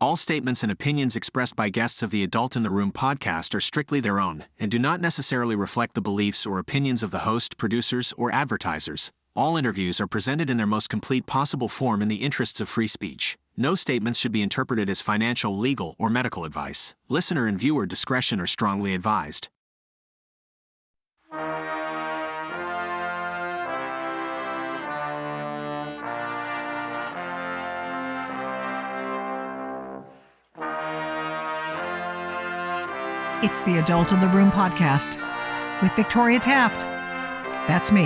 All statements and opinions expressed by guests of the Adult in the Room podcast are strictly their own and do not necessarily reflect the beliefs or opinions of the host, producers, or advertisers. All interviews are presented in their most complete possible form in the interests of free speech. No statements should be interpreted as financial, legal, or medical advice. Listener and viewer discretion are strongly advised. It's the Adult in the Room podcast with Victoria Taft. That's me.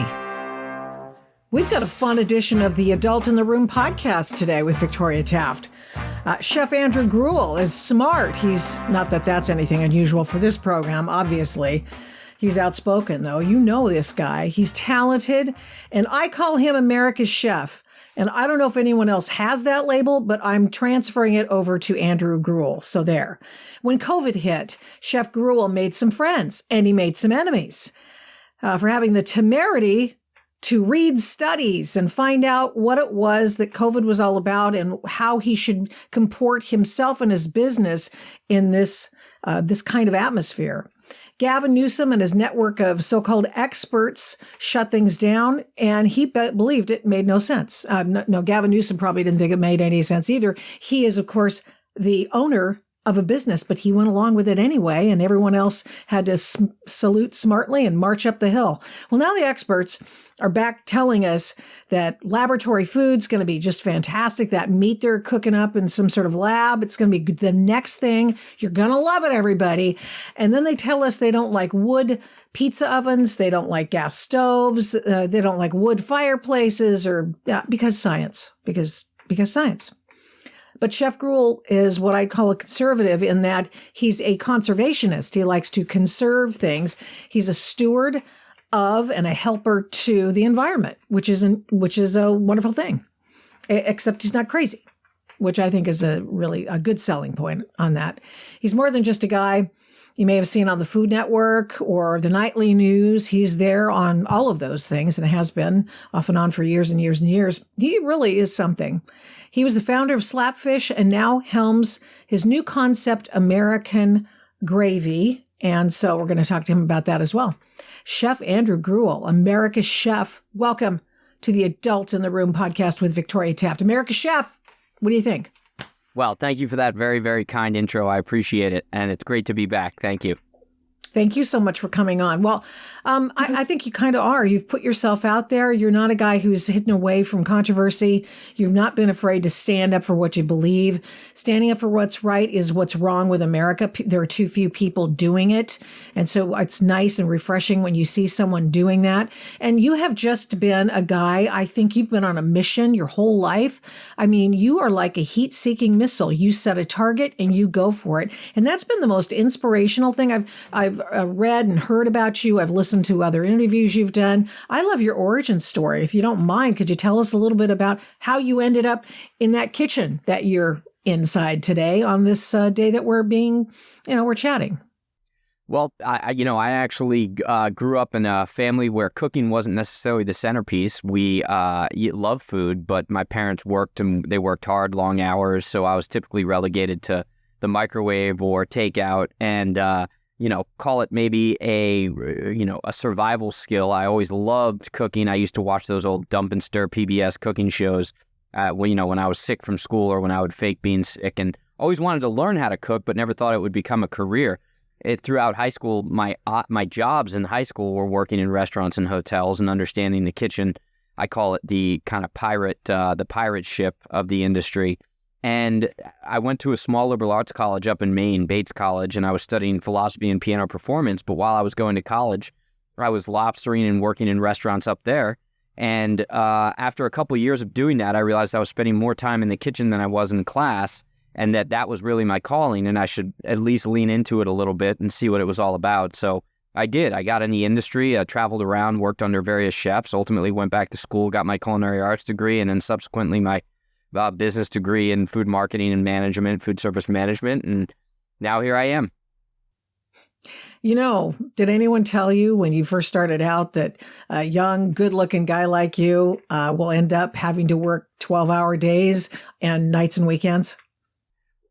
We've got a fun edition of the Adult in the Room podcast today with Victoria Taft. Chef Andrew Gruel is smart. He's not that that's anything unusual for this program, obviously. He's outspoken, though. You know this guy. He's talented, and I call him America's chef. And I don't know if anyone else has that label, but I'm transferring it over to Andrew Gruel. So there. When COVID hit, Chef Gruel made some friends and he made some enemies for having the temerity to read studies and find out what it was that COVID was all about and how he should comport himself and his business in this kind of atmosphere. Gavin Newsom and his network of so-called experts shut things down, and he believed it made no sense. No, Gavin Newsom probably didn't think it made any sense either. He is, of course, the owner of a business, but he went along with it anyway, and everyone else had to salute smartly and march up the hill. Well, now the experts are back telling us that laboratory food's going to be just fantastic. That meat they're cooking up in some sort of lab, it's going to be the next thing. You're going to love it, everybody. And then they tell us they don't like wood pizza ovens. They don't like gas stoves. They don't like wood fireplaces because science. But Chef Gruel is what I'd call a conservative in that he's a conservationist. He likes to conserve things. He's a steward of and a helper to the environment, which is a wonderful thing, except he's not crazy, which I think is a good selling point on that. He's more than just a guy you may have seen on the Food Network or the nightly news. He's there on all of those things and has been off and on for years and years and years. He really is something. He was the founder of Slapfish and now helms his new concept, American Gravy. And so we're going to talk to him about that as well. Chef Andrew Gruel, America's Chef. Welcome to the Adult in the Room podcast with Victoria Taft. America's Chef, what do you think? Well, thank you for that very, very kind intro. I appreciate it. And it's great to be back. Thank you. Thank you so much for coming on. Well, I think you kind of are. You've put yourself out there. You're not a guy who's hidden away from controversy. You've not been afraid to stand up for what you believe. Standing up for what's right is what's wrong with America. There are too few people doing it. And so it's nice and refreshing when you see someone doing that. And you have just been a guy, I think you've been on a mission your whole life. I mean, you are like a heat-seeking missile. You set a target and you go for it. And that's been the most inspirational thing I've read and heard about you. I've listened to other interviews you've done. I love your origin story. If you don't mind, could you tell us a little bit about how you ended up in that kitchen that you're inside today on this day that we're chatting? Well, I actually grew up in a family where cooking wasn't necessarily the centerpiece. We love food, but my parents worked and they worked hard, long hours. So I was typically relegated to the microwave or takeout and, call it maybe a survival skill. I always loved cooking. I used to watch those old Dump and Stir PBS cooking shows when I was sick from school or when I would fake being sick, and always wanted to learn how to cook, but never thought it would become a career. Throughout high school, my jobs in high school were working in restaurants and hotels and understanding the kitchen. I call it the kind of the pirate ship of the industry. And I went to a small liberal arts college up in Maine, Bates College, and I was studying philosophy and piano performance. But while I was going to college, I was lobstering and working in restaurants up there. And after a couple of years of doing that, I realized I was spending more time in the kitchen than I was in class, and that was really my calling, and I should at least lean into it a little bit and see what it was all about. So I did. I got in the industry, traveled around, worked under various chefs, ultimately went back to school, got my culinary arts degree, and then subsequently my business degree in food marketing and management, food service management, and now here I am. Did anyone tell you when you first started out that a young, good-looking guy like you will end up having to work 12-hour days and nights and weekends?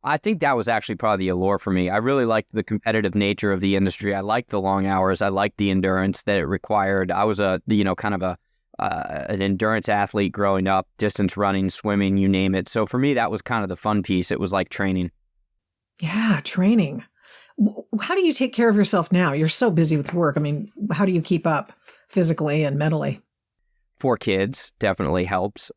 I think that was actually probably the allure for me. I really liked the competitive nature of the industry. I liked the long hours. I liked the endurance that it required. I was kind of an endurance athlete growing up, distance running, swimming, you name it. So for me, that was kind of the fun piece. It was like training. Yeah, training. How do you take care of yourself now? You're so busy with work. I mean, how do you keep up physically and mentally? 4 kids definitely helps.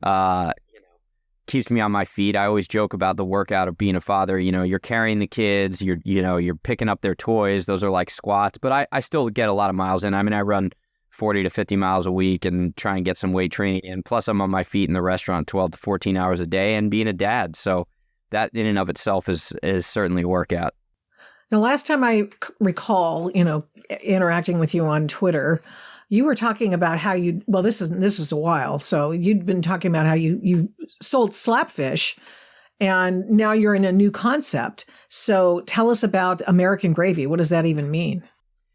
Keeps me on my feet. I always joke about the workout of being a father. You're carrying the kids, you're picking up their toys. Those are like squats, but I still get a lot of miles in. I mean, I run 40 to 50 miles a week and try and get some weight training in. Plus I'm on my feet in the restaurant 12 to 14 hours a day and being a dad. So that in and of itself is certainly a workout. The last time I recall, interacting with you on Twitter, you were talking about how this was a while. So you'd been talking about how you sold slapfish and now you're in a new concept. So tell us about American Gravy. What does that even mean?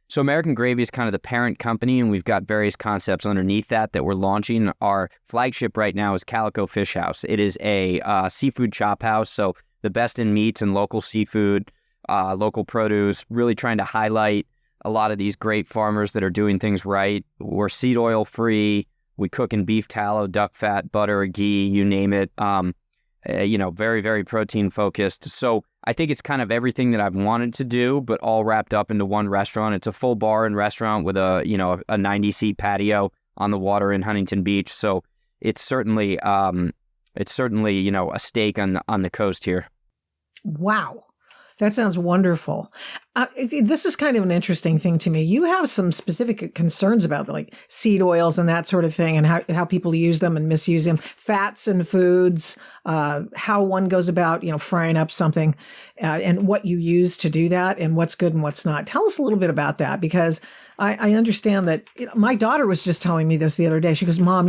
So American Gravy is kind of the parent company, and we've got various concepts underneath that we're launching. Our flagship right now is Calico Fish House. It is a seafood chop house, so the best in meats and local seafood, local produce, really trying to highlight a lot of these great farmers that are doing things right. We're seed oil free. We cook in beef tallow, duck fat, butter, ghee, you name it. Very, very protein focused. So I think it's kind of everything that I've wanted to do, but all wrapped up into one restaurant. It's a full bar and restaurant with a 90-seat patio on the water in Huntington Beach. So it's certainly a stake on the coast here. Wow. That sounds wonderful. This is kind of an interesting thing to me. You have some specific concerns about like seed oils and that sort of thing, and how people use them and misuse them, fats in foods, how one goes about, frying up something, and what you use to do that and what's good and what's not. Tell us a little bit about that, because I understand that my daughter was just telling me this the other day. She goes, Mom,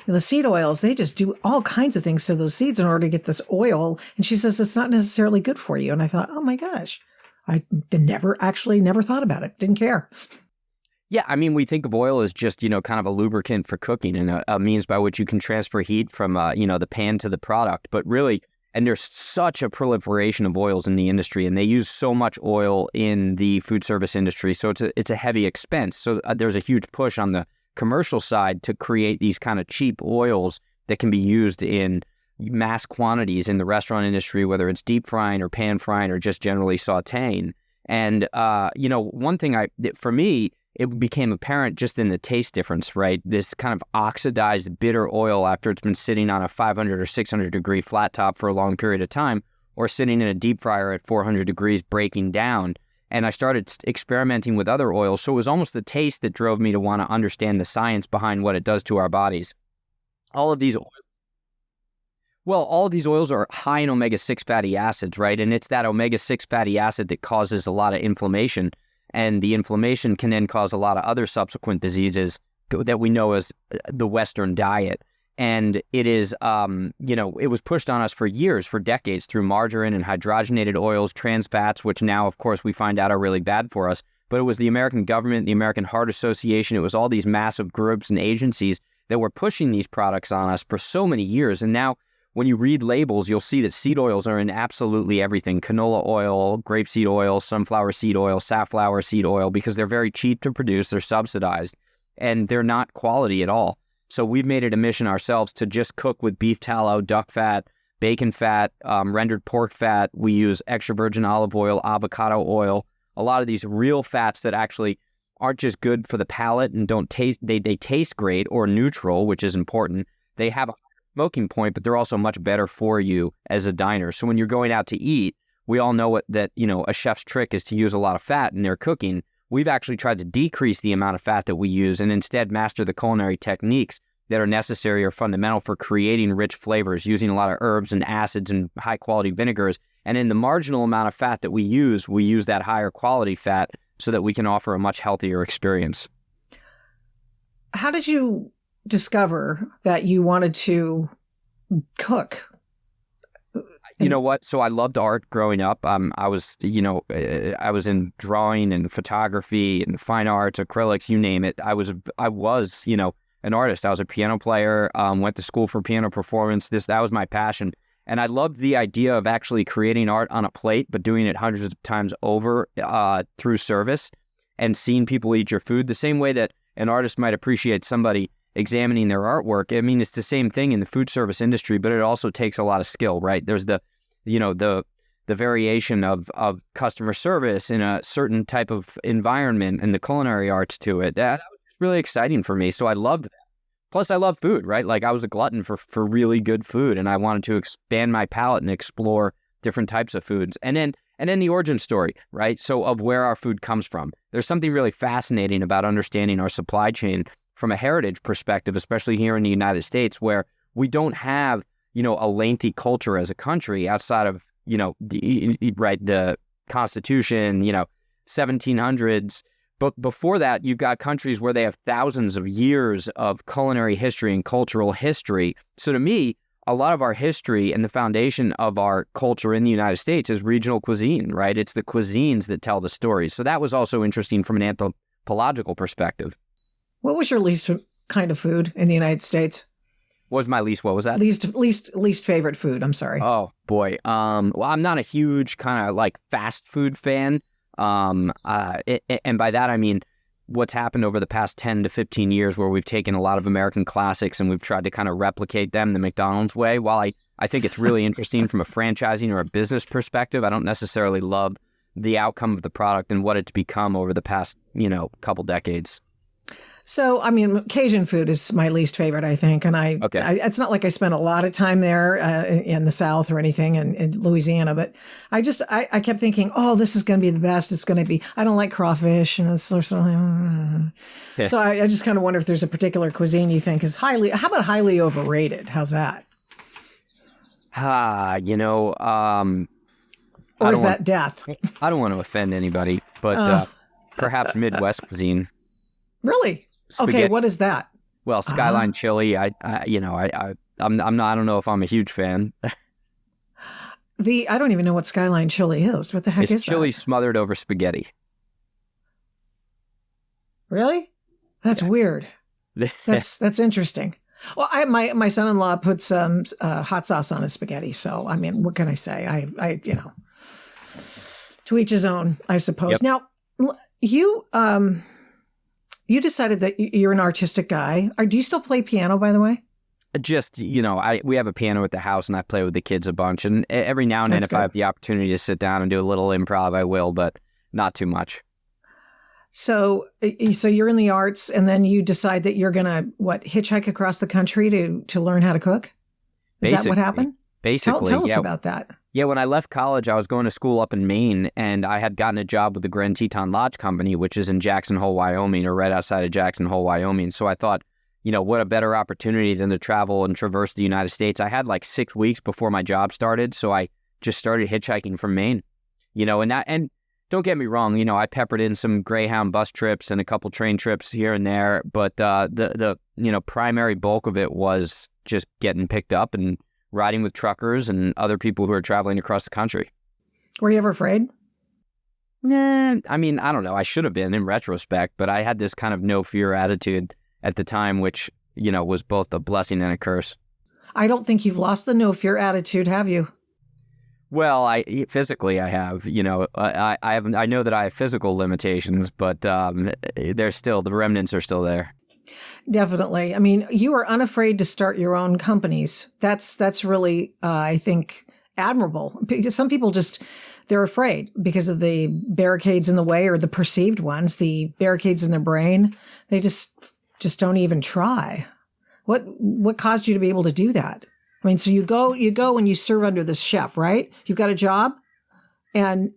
the seed oils, they just do all kinds of things to those seeds in order to get this oil. And she says, it's not necessarily good for you. And I thought, oh my gosh, I never thought about it. Didn't care. Yeah, I mean, we think of oil as just, kind of a lubricant for cooking and a means by which you can transfer heat from, the pan to the product. But really, and there's such a proliferation of oils in the industry, and they use so much oil in the food service industry. So it's a heavy expense. So there's a huge push on the commercial side to create these kind of cheap oils that can be used in mass quantities in the restaurant industry, whether it's deep frying or pan frying or just generally sauteing. And, one thing for me, it became apparent just in the taste difference, right? This kind of oxidized bitter oil after it's been sitting on a 500 or 600 degree flat top for a long period of time, or sitting in a deep fryer at 400 degrees breaking down. And I started experimenting with other oils. So it was almost the taste that drove me to want to understand the science behind what it does to our bodies. All of these oils are high in omega-6 fatty acids, right? And it's that omega-6 fatty acid that causes a lot of inflammation. And the inflammation can then cause a lot of other subsequent diseases that we know as the Western diet. And it is, it was pushed on us for years, for decades, through margarine and hydrogenated oils, trans fats, which now, of course, we find out are really bad for us. But it was the American government, the American Heart Association, it was all these massive groups and agencies that were pushing these products on us for so many years. And now, when you read labels, you'll see that seed oils are in absolutely everything. Canola oil, grapeseed oil, sunflower seed oil, safflower seed oil, because they're very cheap to produce, they're subsidized, and they're not quality at all. So we've made it a mission ourselves to just cook with beef tallow, duck fat, bacon fat, rendered pork fat. We use extra virgin olive oil, avocado oil, a lot of these real fats that actually aren't just good for the palate and don't taste, they taste great or neutral, which is important. They have a smoking point, but they're also much better for you as a diner. So when you're going out to eat, we all know that a chef's trick is to use a lot of fat in their cooking. We've actually tried to decrease the amount of fat that we use and instead master the culinary techniques that are necessary or fundamental for creating rich flavors, using a lot of herbs and acids and high quality vinegars. And in the marginal amount of fat that we use that higher quality fat so that we can offer a much healthier experience. How did you discover that you wanted to cook? You know what? So I loved art growing up. I was in drawing and photography and fine arts, acrylics, you name it. I was an artist. I was a piano player, went to school for piano performance. That was my passion. And I loved the idea of actually creating art on a plate, but doing it hundreds of times over through service and seeing people eat your food the same way that an artist might appreciate somebody examining their artwork. I mean, it's the same thing in the food service industry, but it also takes a lot of skill, right? There's the variation of customer service in a certain type of environment and the culinary arts to it. That was really exciting for me. So I loved that. Plus, I love food, right? Like I was a glutton for really good food, and I wanted to expand my palate and explore different types of foods. And then the origin story, right? So of where our food comes from. There's something really fascinating about understanding our supply chain from a heritage perspective, especially here in the United States, where we don't have, a lengthy culture as a country outside of, the Constitution, 1700s. But before that, you've got countries where they have thousands of years of culinary history and cultural history. So to me, a lot of our history and the foundation of our culture in the United States is regional cuisine, right? It's the cuisines that tell the stories. So that was also interesting from an anthropological perspective. What was your least kind of food in the United States? What was my least? What was that? Least favorite food. I'm sorry. Oh boy. Well, I'm not a huge kind of like fast food fan. And by that I mean what's happened over the past 10 to 15 years, where we've taken a lot of American classics and we've tried to kind of replicate them the McDonald's way. While I think it's really interesting from a franchising or a business perspective, I don't necessarily love the outcome of the product and what it's become over the past couple decades. So, I mean, Cajun food is my least favorite, I think. And it's not like I spent a lot of time there in the South or anything in Louisiana, but I kept thinking, oh, this is going to be the best. It's going to be, I don't like crawfish. And it's sort of like, So I just kind of wonder if there's a particular cuisine you think is how about highly overrated? How's that? Or is that death? I don't want to offend anybody, but perhaps Midwest cuisine. Really? Spaghetti. Okay, what is that? Well, Skyline chili. I don't know if I'm a huge fan. I don't even know what Skyline chili is. What the heck is that? It's chili smothered over spaghetti. Really? That's weird. That's interesting. Well, my son-in-law puts hot sauce on his spaghetti. So I mean, what can I say? I to each his own, I suppose. Yep. Now, you decided that you're an artistic guy. Do you still play piano, by the way? Just, we have a piano at the house and I play with the kids a bunch. And every now and then, if I have the opportunity to sit down and do a little improv, I will, but not too much. So you're in the arts and then you decide that you're going to, hitchhike across the country to learn how to cook? Is that what happened? Basically, Tell us about that. Yeah, when I left college, I was going to school up in Maine, and I had gotten a job with the Grand Teton Lodge Company, which is in Jackson Hole, Wyoming, or right outside of Jackson Hole, Wyoming. So I thought, what a better opportunity than to travel and traverse the United States. I had like 6 weeks before my job started, so I just started hitchhiking from Maine. And don't get me wrong, I peppered in some Greyhound bus trips and a couple train trips here and there, but the primary bulk of it was just getting picked up and riding with truckers and other people who are traveling across the country. Were you ever afraid? Nah, I mean, I don't know. I should have been in retrospect, but I had this kind of no fear attitude at the time, which, was both a blessing and a curse. I don't think you've lost the no fear attitude, have you? Well, physically I have, I know that I have physical limitations, but the remnants are still there. Definitely. I mean, you are unafraid to start your own companies. That's really, I think, admirable. Because some people they're afraid because of the barricades in the way or the perceived ones, the barricades in their brain. They just don't even try. What caused you to be able to do that? I mean, so you go and you serve under this chef, right? You've got a job. And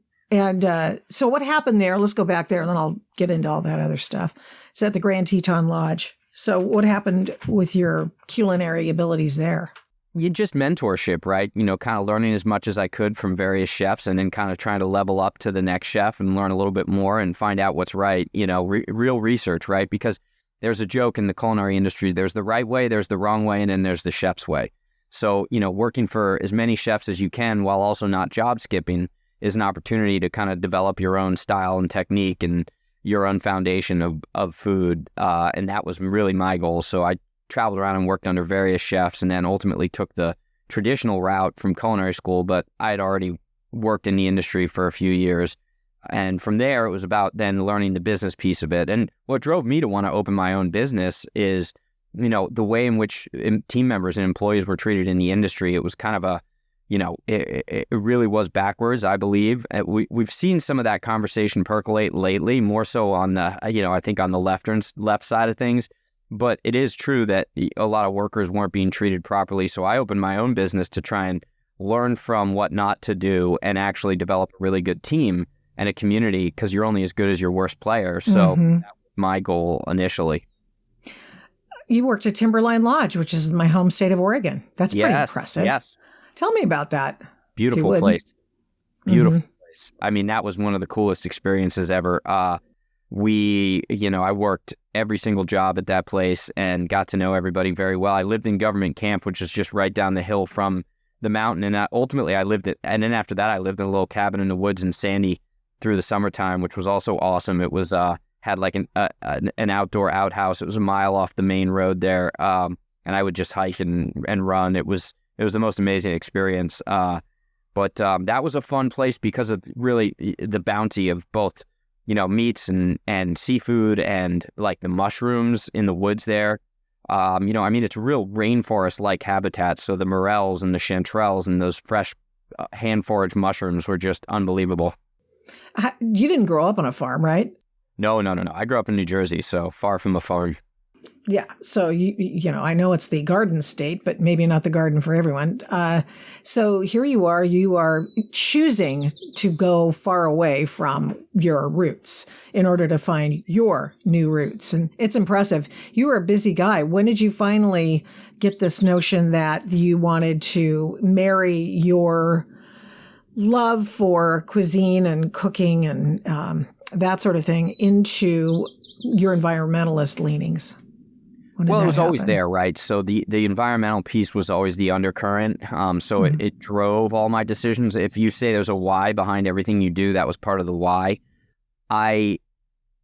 so what happened there? Let's go back there and then I'll get into all that other stuff. It's at the Grand Teton Lodge. So what happened with your culinary abilities there? You just mentorship, right? Kind of learning as much as I could from various chefs and then kind of trying to level up to the next chef and learn a little bit more and find out what's right, real research, right? Because there's a joke in the culinary industry. There's the right way, there's the wrong way, and then there's the chef's way. So, working for as many chefs as you can while also not job skipping is an opportunity to kind of develop your own style and technique and your own foundation of food. And that was really my goal. So I traveled around and worked under various chefs and then ultimately took the traditional route from culinary school, but I had already worked in the industry for a few years. And from there, it was about then learning the business piece of it. And what drove me to want to open my own business is, the way in which team members and employees were treated in the industry. It was kind of it really was backwards, I believe. We've seen some of that conversation percolate lately, more so on the, I think on the left side of things. But it is true that a lot of workers weren't being treated properly. So I opened my own business to try and learn from what not to do and actually develop a really good team and a community, because you're only as good as your worst player. So that was my goal initially. You worked at Timberline Lodge, which is in my home state of Oregon. That's pretty impressive. Yes. Tell me about that. Beautiful place. Beautiful place. I mean, that was one of the coolest experiences ever. I worked every single job at that place and got to know everybody very well. I lived in government camp, which is just right down the hill from the mountain. And ultimately and then after that, I lived in a little cabin in the woods in Sandy through the summertime, which was also awesome. It was, had like an outdoor outhouse. It was a mile off the main road there. And I would just hike and run. It was the most amazing experience. But that was a fun place because of really the bounty of both, meats and seafood and like the mushrooms in the woods there. It's real rainforest-like habitat. So the morels and the chanterelles and those fresh hand-foraged mushrooms were just unbelievable. You didn't grow up on a farm, right? No. I grew up in New Jersey, so far from a farm. Yeah. So, I know it's the garden state, but maybe not the garden for everyone. So here you are choosing to go far away from your roots in order to find your new roots. And it's impressive. You were a busy guy. When did you finally get this notion that you wanted to marry your love for cuisine and cooking and that sort of thing into your environmentalist leanings? Well, it was always there, right? So the environmental piece was always the undercurrent. It drove all my decisions. If you say there's a why behind everything you do, that was part of the why. I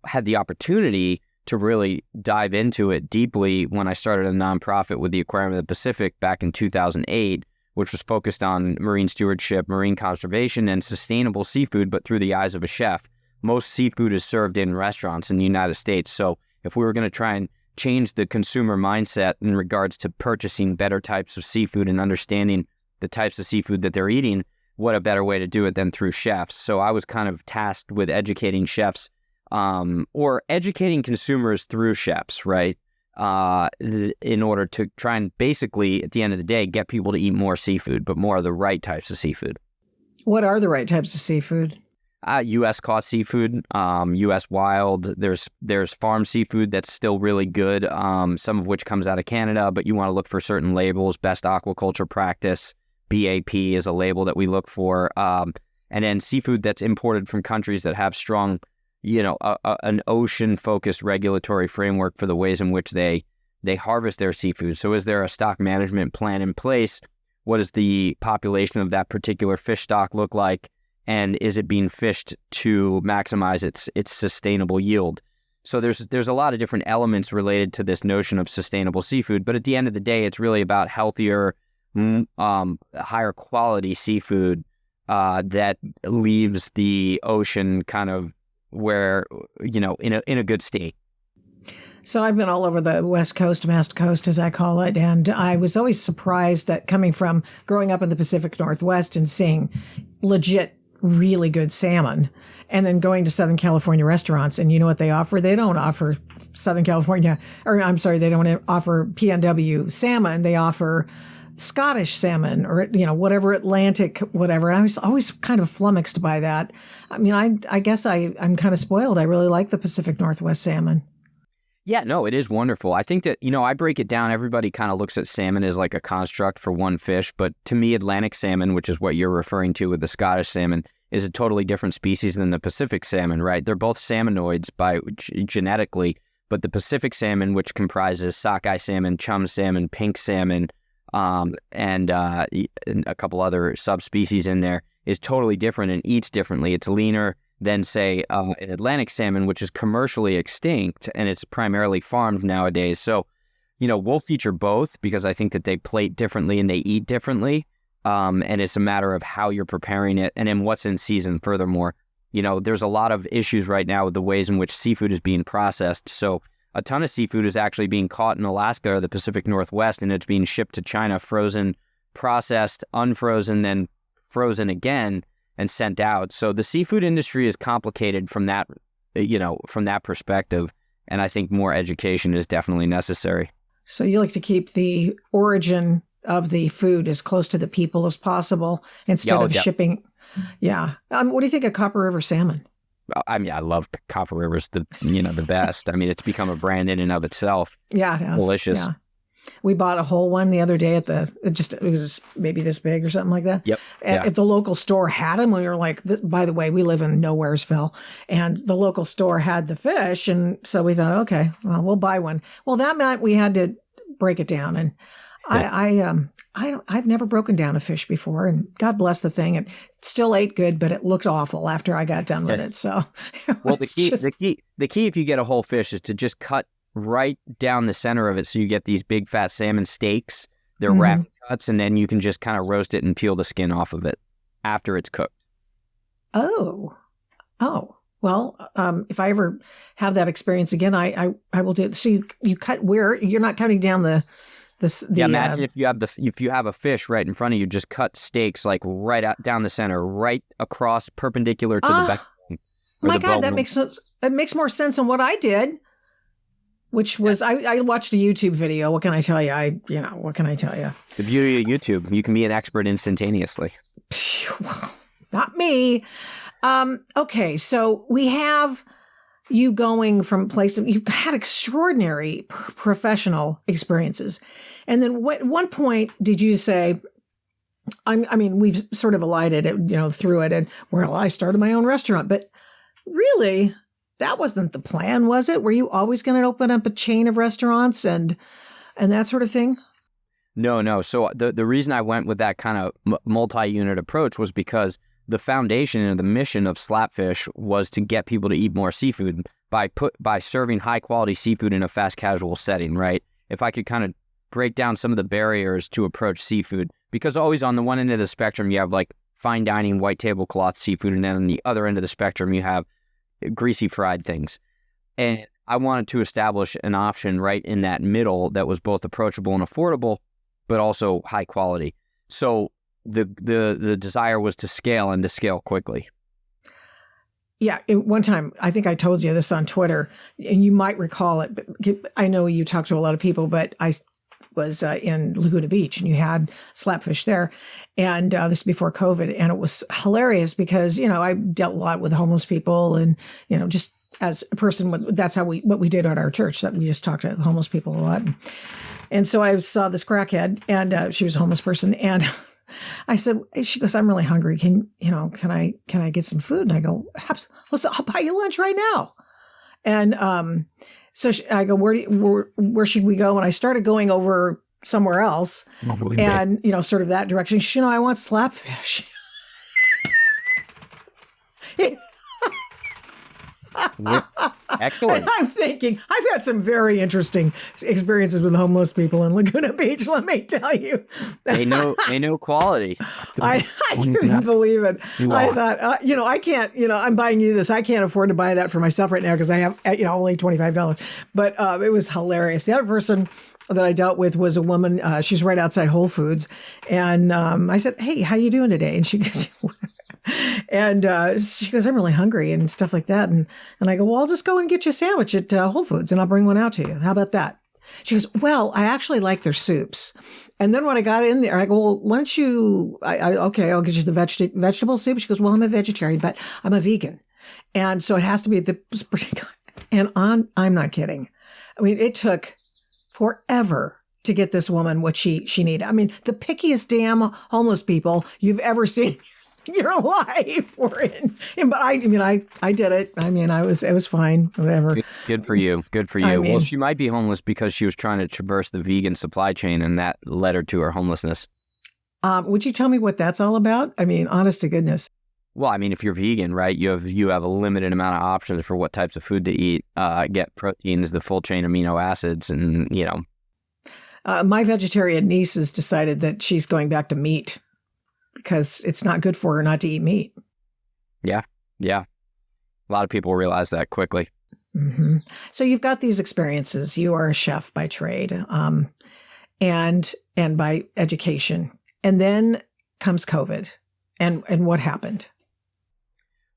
had the opportunity to really dive into it deeply when I started a nonprofit with the Aquarium of the Pacific back in 2008, which was focused on marine stewardship, marine conservation, and sustainable seafood, but through the eyes of a chef. Most seafood is served in restaurants in the United States. So if we were going to try and change the consumer mindset in regards to purchasing better types of seafood and understanding the types of seafood that they're eating, what a better way to do it than through chefs. So I was kind of tasked with educating chefs or educating consumers through chefs, right? In order to try and basically, at the end of the day, get people to eat more seafood, but more of the right types of seafood. What are the right types of seafood? U.S. caught seafood, U.S. wild. There's farm seafood that's still really good, some of which comes out of Canada, but you want to look for certain labels. Best aquaculture practice, BAP is a label that we look for. And then seafood that's imported from countries that have strong, an ocean-focused regulatory framework for the ways in which they harvest their seafood. So is there a stock management plan in place? What does the population of that particular fish stock look like? And is it being fished to maximize its sustainable yield? So there's a lot of different elements related to this notion of sustainable seafood. But at the end of the day, it's really about healthier, higher quality seafood that leaves the ocean kind of where, in a good state. So I've been all over the West Coast, as I call it, and I was always surprised that growing up in the Pacific Northwest and seeing legit really good salmon, and then going to Southern California restaurants, and you know what they offer? They don't offer they don't offer PNW salmon. They offer Scottish salmon or, whatever Atlantic, whatever. And I was always kind of flummoxed by that. I mean, I guess I'm kind of spoiled. I really like the Pacific Northwest salmon. Yeah, no, it is wonderful. I think that, I break it down. Everybody kind of looks at salmon as like a construct for one fish. But to me, Atlantic salmon, which is what you're referring to with the Scottish salmon, is a totally different species than the Pacific salmon, right? They're both salmonoids genetically, but the Pacific salmon, which comprises sockeye salmon, chum salmon, pink salmon, and a couple other subspecies in there, is totally different and eats differently. It's leaner than, say, an Atlantic salmon, which is commercially extinct, and it's primarily farmed nowadays. So, we'll feature both because I think that they plate differently and they eat differently. And it's a matter of how you're preparing it and then what's in season. Furthermore, there's a lot of issues right now with the ways in which seafood is being processed. So a ton of seafood is actually being caught in Alaska or the Pacific Northwest, and it's being shipped to China, frozen, processed, unfrozen, then frozen again and sent out. So the seafood industry is complicated from that, from that perspective. And I think more education is definitely necessary. So you like to keep the origin of the food as close to the people as possible instead of shipping. Yeah. What do you think of Copper River salmon? I mean, I love Copper River's the best. I mean, it's become a brand in and of itself. Yeah, it has. Delicious. Yeah. We bought a whole one the other day at it was maybe this big or something like that. Yep. At the local store had them. We were like, by the way, we live in Nowheresville, and the local store had the fish. And so we thought, okay, well, we'll buy one. Well, that meant we had to break it down. And I've never broken down a fish before, and God bless the thing. It still ate good, but it looked awful after I got done with it. So, well, the key, if you get a whole fish, is to just cut right down the center of it, so you get these big fat salmon steaks. They're wrap cuts, and then you can just kind of roast it and peel the skin off of it after it's cooked. Oh. Well, if I ever have that experience again, I will do it. So you cut where you're not cutting down imagine if you have a fish right in front of you, just cut steaks like right out down the center, right across perpendicular to the back. My God, that makes sense. It makes more sense than what I did, which was I watched a YouTube video. What can I tell you? What can I tell you? The beauty of YouTube, you can be an expert instantaneously. Well, not me. Okay, so we have you going from places, you've had extraordinary professional experiences. And then at one point, did you say, I mean, we've sort of elided it, through it, and well, I started my own restaurant, but really, that wasn't the plan, was it? Were you always going to open up a chain of restaurants and that sort of thing? No. So the reason I went with that kind of multi-unit approach was because the foundation and the mission of Slapfish was to get people to eat more seafood by serving high quality seafood in a fast casual setting, right? If I could kind of break down some of the barriers to approach seafood, because always on the one end of the spectrum, you have like fine dining, white tablecloth seafood, and then on the other end of the spectrum, you have greasy fried things. And I wanted to establish an option right in that middle that was both approachable and affordable, but also high quality. So the desire was to scale and to scale quickly. Yeah. One time, I think I told you this on Twitter, and you might recall it, but I know you talk to a lot of people, but I was in Laguna Beach, and you had Slapfish there. And this is before COVID. And it was hilarious because, I dealt a lot with homeless people, and, just as a person, that's what we did at our church, that we just talked to homeless people a lot. And so I saw this crackhead, and she was a homeless person, and I said, she goes, I'm really hungry. Can I get some food? And I go, I'll buy you lunch right now. And, so I go, where should we go? And I started going over somewhere else and, sort of that direction. She, I want Slapfish. Excellent. And I'm thinking, I've had some very interesting experiences with homeless people in Laguna Beach, let me tell you. They know quality. I couldn't believe it. I thought, I can't, I'm buying you this. I can't afford to buy that for myself right now because I have, only $25. But it was hilarious. The other person that I dealt with was a woman. She's right outside Whole Foods. And I said, hey, how you doing today? And she goes, and she goes, I'm really hungry and stuff like that. And I go, well, I'll just go and get you a sandwich at Whole Foods and I'll bring one out to you. How about that? She goes, well, I actually like their soups. And then when I got in there, I go, well, why don't you, okay, I'll get you the vegetable soup. She goes, well, I'm a vegetarian, but I'm a vegan. And so it has to be and I'm not kidding. I mean, it took forever to get this woman what she needed. I mean, the pickiest damn homeless people you've ever seen your life were in. But I did it. I mean, it was fine, whatever. Good for you. Good for you. Well, she might be homeless because she was trying to traverse the vegan supply chain, and that led her to her homelessness. Would you tell me what that's all about? I mean, honest to goodness. Well, I mean, if you're vegan, right, you have a limited amount of options for what types of food to eat, get proteins, the full chain amino acids, and, My vegetarian niece has decided that she's going back to meat because it's not good for her not to eat meat. Yeah. A lot of people realize that quickly. Mm-hmm. So you've got these experiences. You are a chef by trade, and by education. And then comes COVID. And what happened?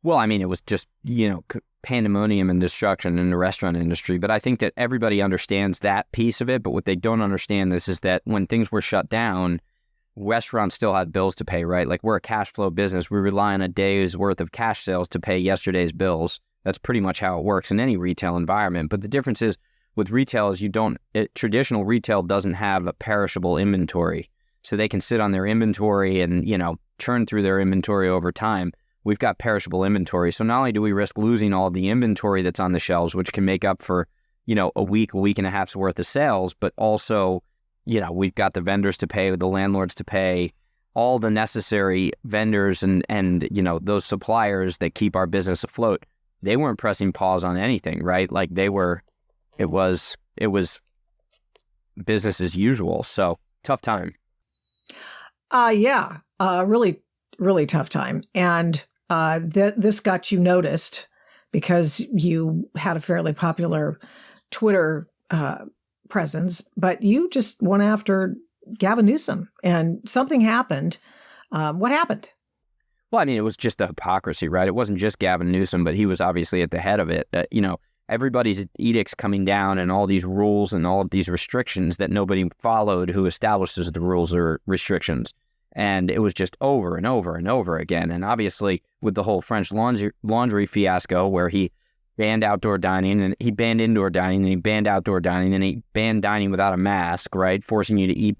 Well, I mean, it was just, pandemonium and destruction in the restaurant industry. But I think that everybody understands that piece of it. But what they don't understand is that when things were shut down, restaurants still had bills to pay, right? Like, we're a cash flow business. We rely on a day's worth of cash sales to pay yesterday's bills. That's pretty much how it works in any retail environment. But the difference is with retail is traditional retail doesn't have a perishable inventory. So they can sit on their inventory and, churn through their inventory over time. We've got perishable inventory. So not only do we risk losing all the inventory that's on the shelves, which can make up for, a week and a half's worth of sales, but also, we've got the vendors to pay, the landlords to pay, all the necessary vendors and those suppliers that keep our business afloat. They weren't pressing pause on anything, right? Like it was business as usual. So tough time. Really, really tough time. And this got you noticed because you had a fairly popular Twitter presence, but you just went after Gavin Newsom and something happened. What happened? Well, I mean, it was just the hypocrisy, right? It wasn't just Gavin Newsom, but he was obviously at the head of it. Everybody's edicts coming down and all these rules and all of these restrictions that nobody followed who establishes the rules or restrictions. And it was just over and over and over again. And obviously with the whole French laundry fiasco where he banned outdoor dining and he banned indoor dining and he banned outdoor dining and he banned dining without a mask, right? Forcing you to eat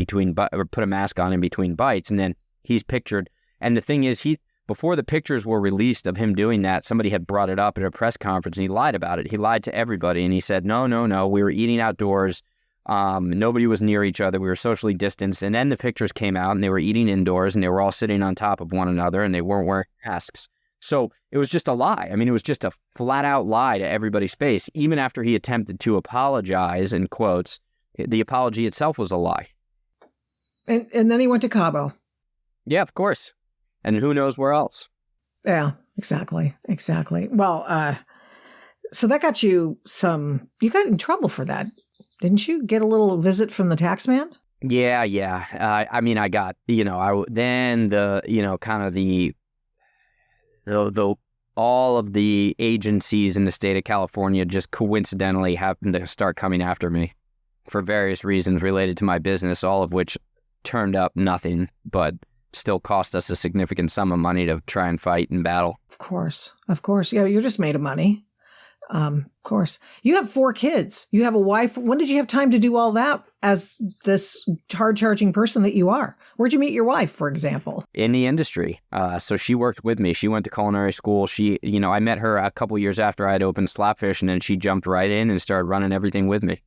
or put a mask on in between bites. And then he's pictured. And the thing is, before the pictures were released of him doing that, somebody had brought it up at a press conference and he lied about it. He lied to everybody and he said, no, we were eating outdoors. Nobody was near each other. We were socially distanced. And then the pictures came out and they were eating indoors and they were all sitting on top of one another and they weren't wearing masks. So it was just a lie. I mean, it was just a flat out lie to everybody's face. Even after he attempted to apologize, in quotes, the apology itself was a lie. And then he went to Cabo. Yeah, of course. And who knows where else? Yeah, exactly. Well, so that got you you got in trouble for that. Didn't you get a little visit from the tax man? Yeah. I mean, I got, all of the agencies in the state of California just coincidentally happened to start coming after me for various reasons related to my business, all of which turned up nothing, but still cost us a significant sum of money to try and fight and battle. Of course. Yeah, you're just made of money. Of course. You have 4 kids. You have a wife. When did you have time to do all that as this hard-charging person that you are? Where'd you meet your wife, for example? In the industry. So she worked with me. She went to culinary school. I met her a couple years after I had opened Slapfish, and then she jumped right in and started running everything with me.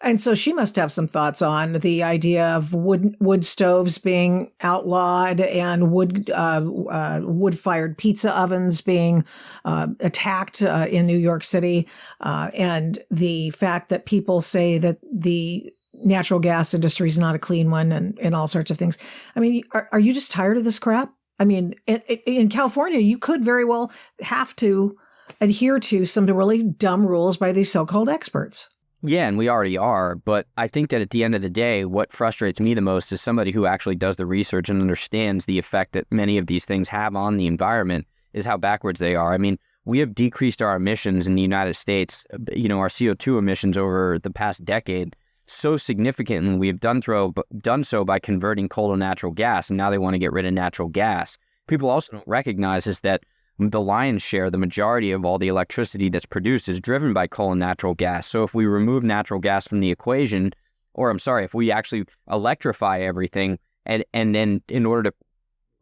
And so she must have some thoughts on the idea of wood stoves being outlawed and wood-fired pizza ovens being attacked in New York City, and the fact that people say that the natural gas industry is not a clean one and all sorts of things. I mean, are you just tired of this crap? I mean, in California, you could very well have to adhere to some really dumb rules by these so-called experts. Yeah, and we already are, but I think that at the end of the day, what frustrates me the most is somebody who actually does the research and understands the effect that many of these things have on the environment is how backwards they are. I mean, we have decreased our emissions in the United States, our CO2 emissions over the past decade so significantly. We have done so by converting coal to natural gas, and now they want to get rid of natural gas. People also don't recognize is that the lion's share, the majority of all the electricity that's produced is driven by coal and natural gas. So if we remove natural gas from the equation, if we actually electrify everything and then in order to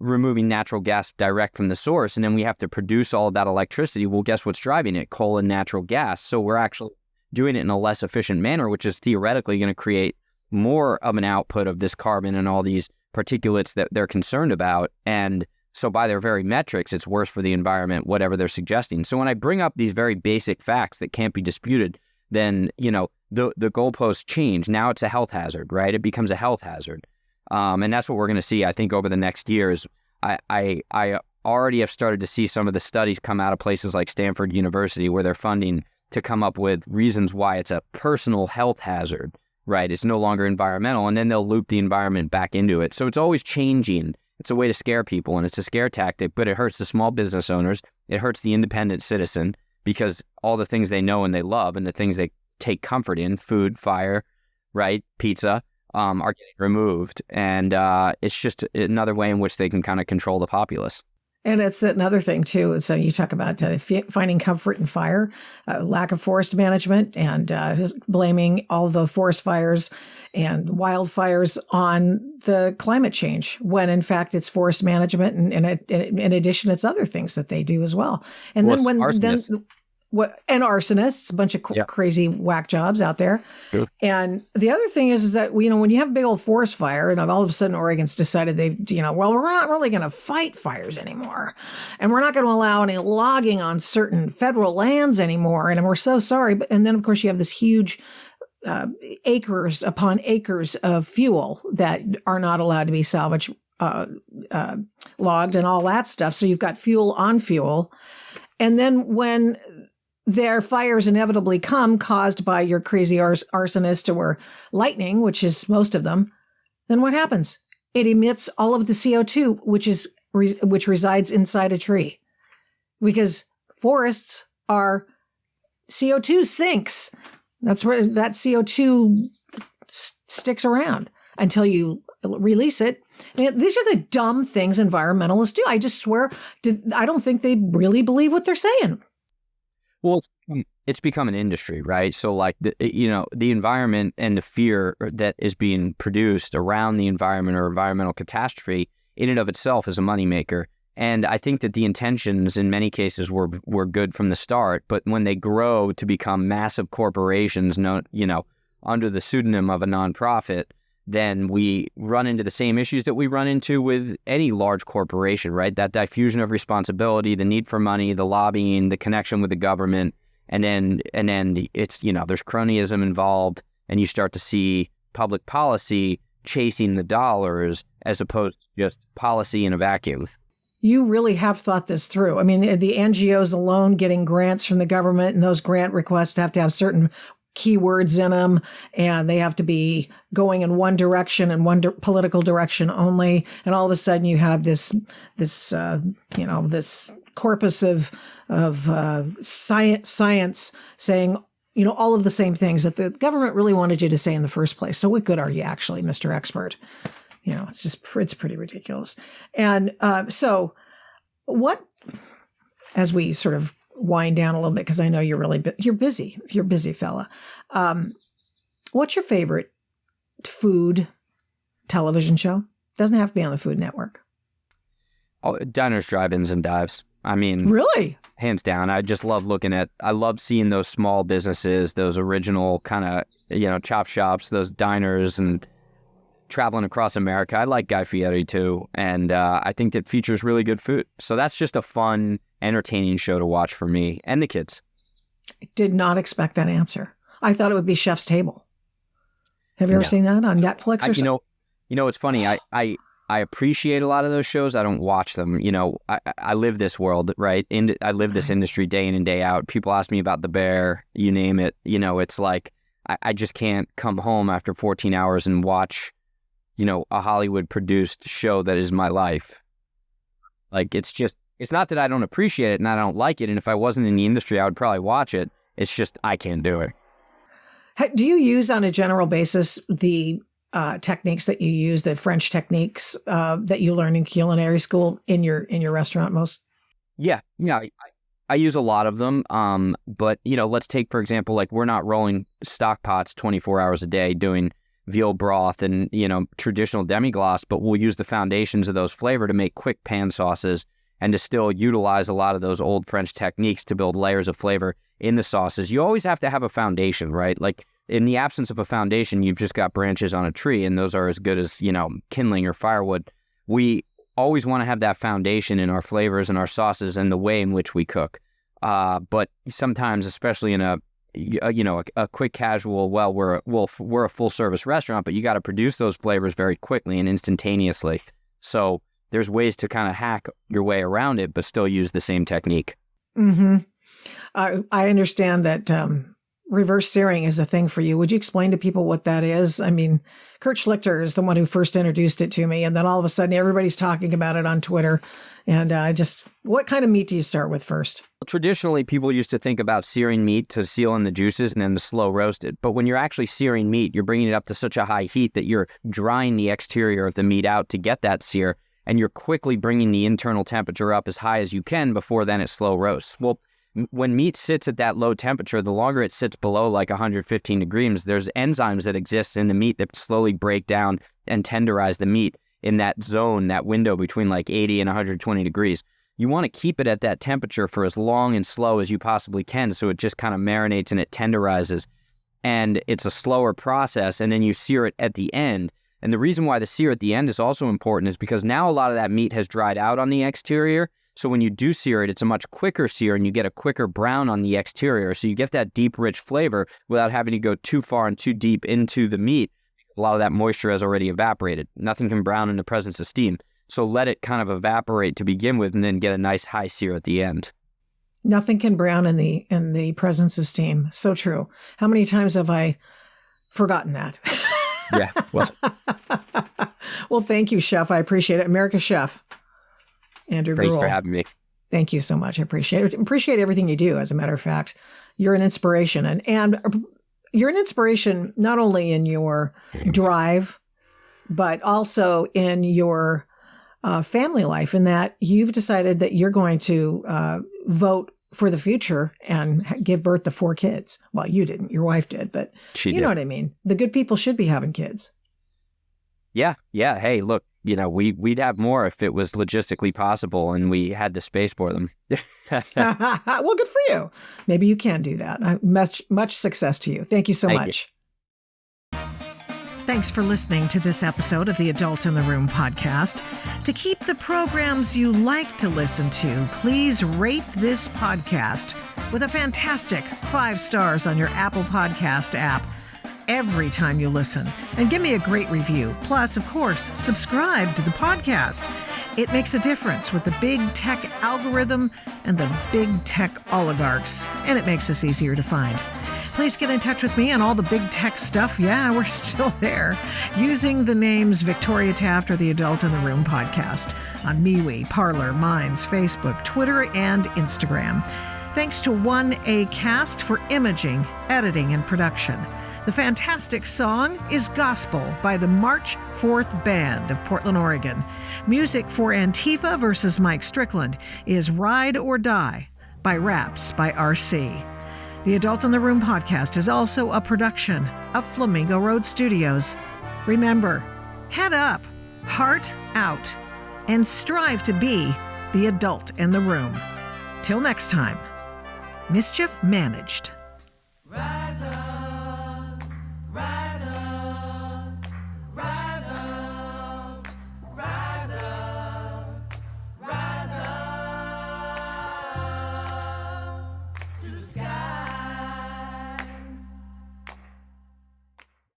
removing natural gas direct from the source, and then we have to produce all of that electricity, well, guess what's driving it? Coal and natural gas. So we're actually doing it in a less efficient manner, which is theoretically going to create more of an output of this carbon and all these particulates that they're concerned about. And so by their very metrics, it's worse for the environment, whatever they're suggesting. So when I bring up these very basic facts that can't be disputed, then, the goalposts change. Now it's a health hazard, right? It becomes a health hazard. And that's what we're going to see, I think, over the next years. I already have started to see some of the studies come out of places like Stanford University where they're funding to come up with reasons why it's a personal health hazard, right? It's no longer environmental, and then they'll loop the environment back into it. So it's always changing. It's a way to scare people, and it's a scare tactic, but it hurts the small business owners. It hurts the independent citizen because all the things they know and they love and the things they take comfort in, food, fire, right, pizza, are getting removed. And it's just another way in which they can kind of control the populace. And it's another thing, too. So you talk about finding comfort in fire, lack of forest management, and just blaming all the forest fires and wildfires on the climate change, when in fact it's forest management. And in addition, it's other things that they do as well. And well, then and arsonists, a bunch of Yeah. crazy whack jobs out there. Sure. And the other thing is that, when you have a big old forest fire and all of a sudden Oregon's decided well, we're not really going to fight fires anymore. And we're not going to allow any logging on certain federal lands anymore. And we're so sorry. And then, of course, you have this huge acres upon acres of fuel that are not allowed to be salvaged, logged and all that stuff. So you've got fuel on fuel. And then when their fires inevitably come, caused by your crazy arsonist or lightning, which is most of them, then what happens? It emits all of the CO2, which resides inside a tree, because forests are CO2 sinks. That's where that CO2 sticks around until you release it. And these are the dumb things environmentalists do. I just swear, I don't think they really believe what they're saying. Well, it's become an industry, right? So like, the environment and the fear that is being produced around the environment or environmental catastrophe in and of itself is a moneymaker. And I think that the intentions in many cases were good from the start, but when they grow to become massive corporations, under the pseudonym of a nonprofit, then we run into the same issues that we run into with any large corporation, right? That diffusion of responsibility, the need for money, the lobbying, the connection with the government, and then it's, there's cronyism involved, and you start to see public policy chasing the dollars as opposed to just policy in a vacuum. You really have thought this through. I mean, the NGOs alone getting grants from the government, and those grant requests have to have certain keywords in them, and they have to be going in one direction and one political direction only. And all of a sudden you have this corpus of science saying, all of the same things that the government really wanted you to say in the first place. So what good are you actually, Mr. Expert? It's pretty ridiculous. And so what, as we sort of wind down a little bit, because I know you're busy. You're a busy fella. What's your favorite food television show? Doesn't have to be on the Food Network. Oh, diners, drive-ins, and dives. I mean, really, hands down. I just love I love seeing those small businesses, those original kind of, chop shops, those diners, and traveling across America. I like Guy Fieri too. And I think that features really good food. So that's just a fun, entertaining show to watch for me and the kids. I did not expect that answer. I thought it would be Chef's Table. Have you ever seen that on Netflix or something? It's funny. I appreciate a lot of those shows. I don't watch them. I live this world, right? I live this industry day in and day out. People ask me about The Bear, you name it. It's like, I just can't come home after 14 hours and watch, a Hollywood produced show that is my life. Like, it's not that I don't appreciate it and I don't like it. And if I wasn't in the industry, I would probably watch it. It's just, I can't do it. Do you use on a general basis the techniques that you use, the French techniques that you learn in culinary school in your restaurant most? Yeah. I use a lot of them. But, let's take, for example, like, we're not rolling stock pots 24 hours a day doing veal broth and, traditional demi-glace, but we'll use the foundations of those flavor to make quick pan sauces and to still utilize a lot of those old French techniques to build layers of flavor in the sauces. You always have to have a foundation, right? Like, in the absence of a foundation, you've just got branches on a tree, and those are as good as, kindling or firewood. We always want to have that foundation in our flavors and our sauces and the way in which we cook. But sometimes, especially in a a quick casual, well, we're a full service restaurant, but you got to produce those flavors very quickly and instantaneously. So there's ways to kind of hack your way around it, but still use the same technique. Mm-hmm. I understand that reverse searing is a thing for you. Would you explain to people what that is? I mean, Kurt Schlichter is the one who first introduced it to me, and then all of a sudden everybody's talking about it on Twitter. And what kind of meat do you start with first? Traditionally, people used to think about searing meat to seal in the juices and then to slow roast it. But when you're actually searing meat, you're bringing it up to such a high heat that you're drying the exterior of the meat out to get that sear, and you're quickly bringing the internal temperature up as high as you can before then it slow roasts. Well, when meat sits at that low temperature, the longer it sits below like 115 degrees, there's enzymes that exist in the meat that slowly break down and tenderize the meat in that zone, that window between like 80 and 120 degrees. You want to keep it at that temperature for as long and slow as you possibly can, so it just kind of marinates and it tenderizes. And it's a slower process, and then you sear it at the end. And the reason why the sear at the end is also important is because now a lot of that meat has dried out on the exterior. So when you do sear it, it's a much quicker sear and you get a quicker brown on the exterior. So you get that deep, rich flavor without having to go too far and too deep into the meat. A lot of that moisture has already evaporated. Nothing can brown in the presence of steam. So let it kind of evaporate to begin with and then get a nice high sear at the end. Nothing can brown in the presence of steam. So true. How many times have I forgotten that? Yeah. Well, thank you, Chef. I appreciate it. America's Chef, Andrew Gruel. Thanks for having me. Thank you so much. I appreciate it. Appreciate everything you do, as a matter of fact. You're an inspiration. And you're an inspiration not only in your drive, but also in your family life, in that you've decided that you're going to vote for the future and give birth to 4 kids. Well, you didn't. Your wife did, but you know what I mean. The good people should be having kids. Yeah. Hey, look, we'd have more if it was logistically possible and we had the space for them. Well, good for you. Maybe you can do that. Much success to you. Thank you so much. Thanks for listening to this episode of the Adult in the Room podcast. To keep the programs you like to listen to, please rate this podcast with a fantastic 5 stars on your Apple Podcast app every time you listen, and give me a great review. Plus, of course, subscribe to the podcast. It makes a difference with the big tech algorithm and the big tech oligarchs, and it makes us easier to find. Please get in touch with me on all the big tech stuff. Yeah, we're still there. Using the names Victoria Taft or the Adult in the Room podcast on MeWe, Parler, Minds, Facebook, Twitter, and Instagram. Thanks to 1ACast for imaging, editing, and production. The fantastic song is Gospel by the March 4th Band of Portland, Oregon. Music for Antifa versus Mike Strickland is Ride or Die by Raps by RC. The Adult in the Room podcast is also a production of Flamingo Road Studios. Remember, head up, heart out, and strive to be the adult in the room. Till next time, mischief managed.